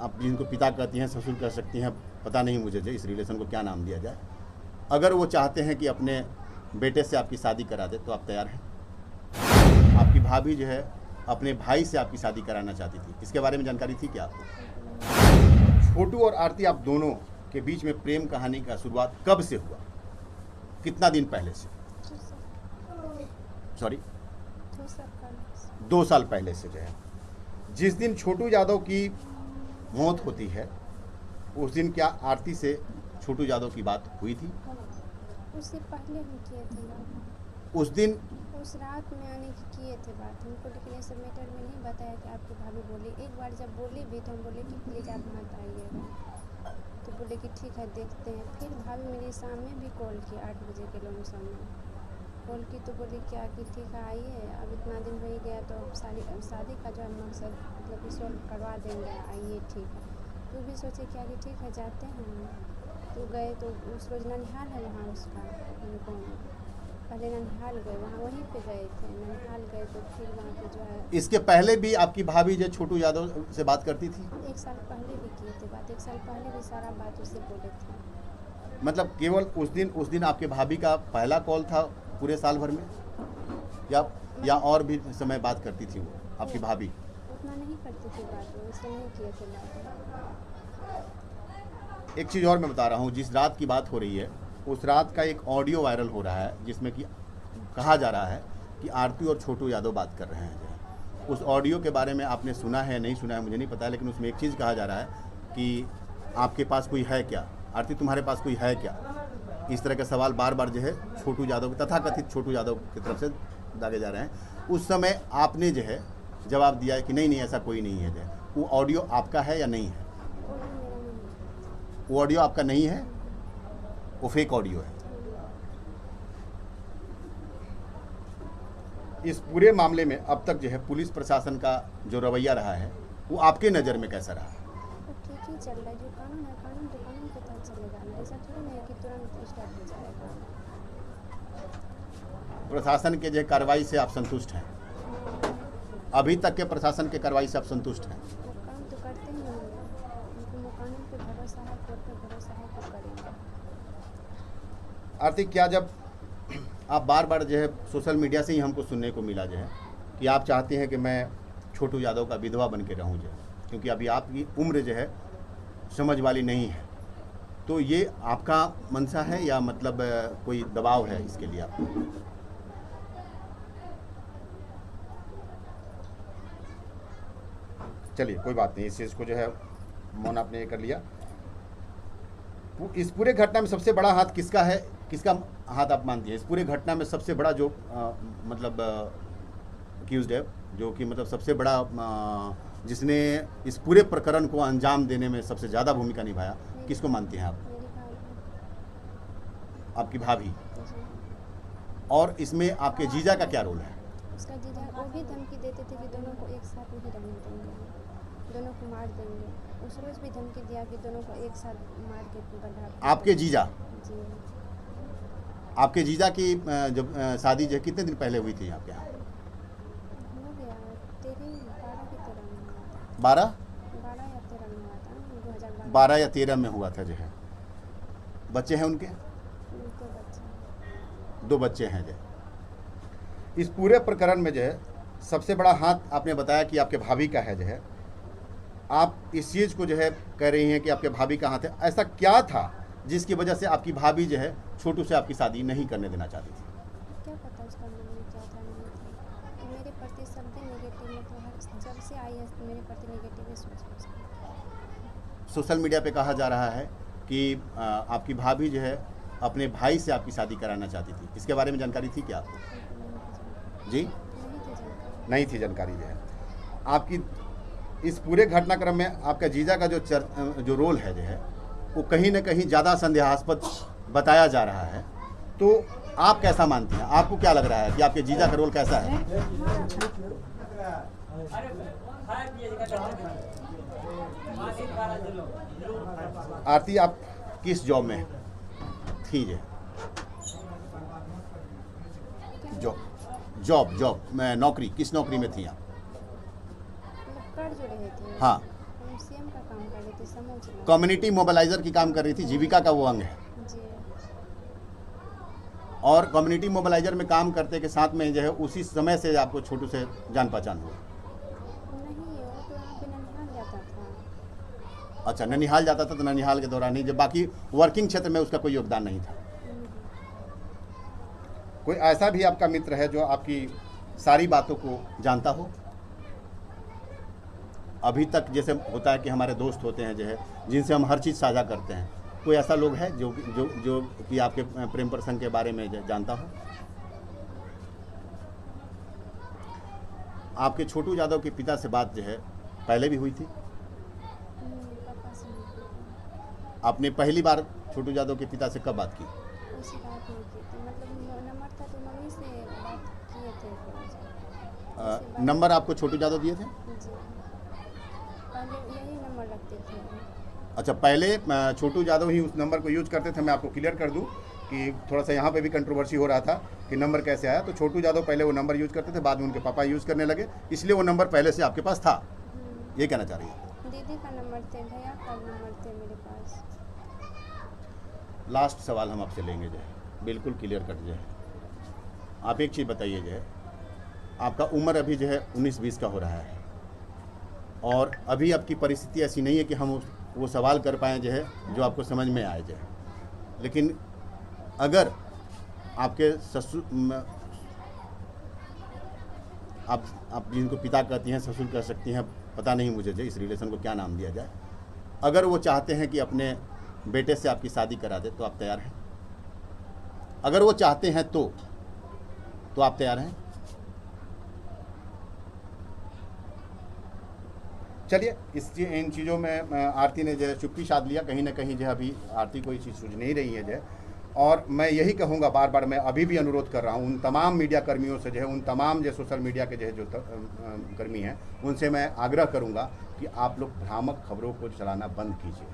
आप जिनको पिता कहती हैं, ससुर कह सकती हैं, पता नहीं मुझे जो इस रिलेशन को क्या नाम दिया जाए, अगर वो चाहते हैं कि अपने बेटे से आपकी शादी करा दे तो आप तैयार हैं? आपकी भाभी जो है अपने भाई से आपकी शादी कराना चाहती थी, इसके बारे में जानकारी थी क्या आपको? छोटू और आरती, आप दोनों के बीच में प्रेम कहानी का शुरुआत कब से हुआ, कितना दिन पहले से? सॉरी, 2 साल पहले से जो है। जिस दिन छोटू यादव की मौत होती है उस दिन क्या आरती से छोटू यादव की बात हुई थी? उससे पहले हम किए थे बात। उस दिन उस रात में आने की किए थे बात हमको, लेकिन ऐसे मैटर में नहीं बताया कि आपकी भाभी बोली। एक बार जब बोली भी तो हम बोले कि प्लीज़ आप मत आइएगा, तो बोले कि ठीक है देखते हैं। फिर भाभी मेरी शाम में भी कॉल की, 8 बजे के लमसम में कॉल की, तो बोली क्या कि ठीक है आइए, अब इतना दिन हो ही गया तो अब शादी का जो है मकसद मतलब कि सॉल्व करवा देंगे, आइए ठीक है। तो भी सोचे क्या कि ठीक है जाते हैं। तो गए तो उस रोज ननिहाल है वहाँ उसका, उनको पहले ननिहाल गए, वहाँ वहीं पे गए थे, ननिहाल गए तो फिर वहाँ पे जो है। इसके पहले भी आपकी भाभी जो छोटू यादव से बात करती थी? 1 साल पहले भी किए थे बात, 1 साल पहले भी सारा बात उससे बोले थे। मतलब केवल उस दिन आपके भाभी का पहला कॉल था पूरे साल भर में, या और भी समय बात करती थी वो आपकी भाभी? उतना नहीं करती थी बात, वो उससे नहीं किए थे बात। एक चीज़ और मैं बता रहा हूँ, जिस रात की बात हो रही है उस रात का एक ऑडियो वायरल हो रहा है जिसमें कि कहा जा रहा है कि आरती और छोटू यादव बात कर रहे हैं। उस ऑडियो के बारे में आपने सुना है नहीं सुना है मुझे नहीं पता, लेकिन उसमें एक चीज़ कहा जा रहा है कि आपके पास कोई है क्या, आरती तुम्हारे पास कोई है क्या, इस तरह के सवाल बार बार जो है छोटू यादव, तथाकथित छोटू यादव की तरफ से दागे जा रहे हैं। उस समय आपने जो है जवाब दिया है कि नहीं नहीं ऐसा कोई नहीं है। जो वो ऑडियो आपका है या नहीं है? वो ऑडियो आपका नहीं है, वो फेक ऑडियो है। इस पूरे मामले में अब तक जो है पुलिस प्रशासन का जो रवैया रहा है वो आपके नज़र में कैसा रहा? तो ठीक ही चल रहा है, जो कानून है कानून तो कानून के तहत चलेगा, ऐसा थोड़ी नहीं है कि तुरंत स्टार्ट हो जाएगा। प्रशासन के जो कार्रवाई से आप संतुष्ट हैं? अभी तक के प्रशासन के कार्रवाई से आप संतुष्ट हैं? वो काम तो करते ही होंगे, उनको कानून पे भरोसा है, कोर्ट पे भरोसा है, तो करेंगे। आरती, क्या जब आप बार बार जो है सोशल मीडिया से ही हमको सुनने को मिला जो है कि आप चाहते हैं कि मैं छोटू यादव का विधवा बन के रहूँ जो है, क्योंकि अभी आपकी उम्र जो है समझ वाली नहीं है, तो ये आपका मंशा है या मतलब कोई दबाव है इसके लिए आपको? चलिए कोई बात नहीं, इस चीज़ को जो है मौन आपने ये कर लिया। इस पूरे घटना में सबसे बड़ा हाथ किसका है, किसका हाथ आप मानती हैं? इस पूरे घटना में सबसे बड़ा जो मतलब अक्यूज्ड है, जो कि मतलब सबसे बड़ा जिसने इस पूरे प्रकरण को अंजाम देने में सबसे ज़्यादा भूमिका निभाया, किसको मानती हैं आप? मेरी भाभी। आपकी भाभी। जी। और इसमें आपके जीजा का क्या रोल है? उसका जीजा वो भी धमकी देते थे कि दोनों को एक साथ नहीं रहने देंगे, दोनों को मार देंगे। उस रोज भी धमकी दिया कि दोनों को एक साथ मार के गड्ढा। आपके जीजा? जी। आपके जीजा की जब शादी जो है कितने दिन पहले हुई थी आपके यहाँ? हो गया 12 की तरह में हुआ था। 12 या 13 में हुआ था, 2012। 12 या 13 में हुआ था जो है। बच्चे हैं उनके? 2 बच्चे। 2 बच्चे हैं जो है। इस पूरे प्रकरण में जो है सबसे बड़ा हाथ आपने बताया कि आपके भाभी का है जो है। आप इस चीज़ को जो है कह रही हैं कि आपके भाभी का हाथ है, ऐसा क्या था जिसकी वजह से आपकी भाभी जो है छोटू से आपकी शादी नहीं करने देना चाहती थी? क्या पता उसका मन में क्या था नहीं था, मेरे प्रति सब दिन नेगेटिव, मतलब हर जब से आई है मेरे प्रति नेगेटिव ही सोच है उसका। सोशल मीडिया पे कहा जा रहा है कि आपकी भाभी जो है अपने भाई से आपकी शादी कराना चाहती थी, इसके बारे में जानकारी थी क्या आपको? जी? नहीं थी जानकारी जो है। आपकी इस पूरे घटनाक्रम में आपका जीजा का जो रोल है जो है वो कहीं ना कहीं ज़्यादा संदेहास्पद बताया जा रहा है, तो आप कैसा मानते हैं? आपको क्या लग रहा है कि आपके जीजा का रोल कैसा है? आरती, आप किस जॉब में थी? जॉब नौकरी, किस नौकरी में थी आप? कर जो रहे थे। हाँ। हम सीएम का समझ रहे हैं। कम्युनिटी मोबिलाइजर की काम कर रही थी, जीविका का वो अंग है। जी और कम्युनिटी मोबिलाइजर में काम करते के साथ में जो है उसी समय से आपको छोटू से जान पहचान हुआ। नहीं, वो तो यहाँ पे ननिहाल जाता था। अच्छा, ननिहाल जाता था तो ननिहाल के दौरान ही, जब बाकी वर्किंग क्षेत्र में उसका कोई योगदान नहीं था। कोई ऐसा भी आपका मित्र है जो आपकी सारी बातों को जानता हो अभी तक? जैसे होता है कि हमारे दोस्त होते हैं जो है जिनसे हम हर चीज़ साझा करते हैं, कोई ऐसा लोग है जो जो जो कि आपके प्रेम प्रसंग के बारे में जानता हो? आपके छोटू यादव के पिता से बात जो है पहले भी हुई थी? पापा से नहीं की आपने पहली बार छोटू यादव के पिता से कब बात की? थी, उससे बात नहीं की थी। मतलब नंबर था तो मम्मी से बात किए थे थोड़ा सा। नंबर आपको छोटू यादव दिए थे? जी, पहले यही नंबर रखते थे वो। अच्छा, पहले छोटू यादव ही उस नंबर को यूज़ करते थे। मैं आपको क्लियर कर दूं कि थोड़ा सा यहाँ पे भी कंट्रोवर्सी हो रहा था कि नंबर कैसे आया। तो छोटू यादव पहले वो नंबर यूज़ करते थे, बाद में उनके पापा यूज़ करने लगे, इसलिए वो नंबर पहले से आपके पास था, ये कहना चाह रही है? दीदी का नंबर थे, भैया का नंबर थे मेरे पास। लास्ट सवाल हम आपसे लेंगे जो है, बिल्कुल क्लियर कट जो है। आप एक चीज़ बताइए जो है, आपका उम्र अभी जो है 19-20 का हो रहा है और अभी आपकी परिस्थिति ऐसी नहीं है कि हम वो सवाल कर पाएँ जो है जो आपको समझ में आए जो है। लेकिन अगर आपके ससुर, आप जिनको पिता कहती हैं, ससुर कह सकती हैं, पता नहीं मुझे जो इस रिलेशन को क्या नाम दिया जाए, अगर वो चाहते हैं कि अपने बेटे से आपकी शादी करा दे तो आप तैयार हैं? अगर वो चाहते हैं तो आप तैयार हैं? चलिए, इन चीज़ों में आरती ने जो है चुप्पी साध लिया। कहीं ना कहीं जो है अभी आरती कोई चीज़ सूझ नहीं रही है जो है। और मैं यही कहूँगा, बार बार मैं अभी भी अनुरोध कर रहा हूँ उन तमाम मीडिया कर्मियों से जो है, उन तमाम जो सोशल मीडिया के जो है जो कर्मी हैं, उनसे मैं आग्रह करूँगा कि आप लोग भ्रामक खबरों को चलाना बंद कीजिए।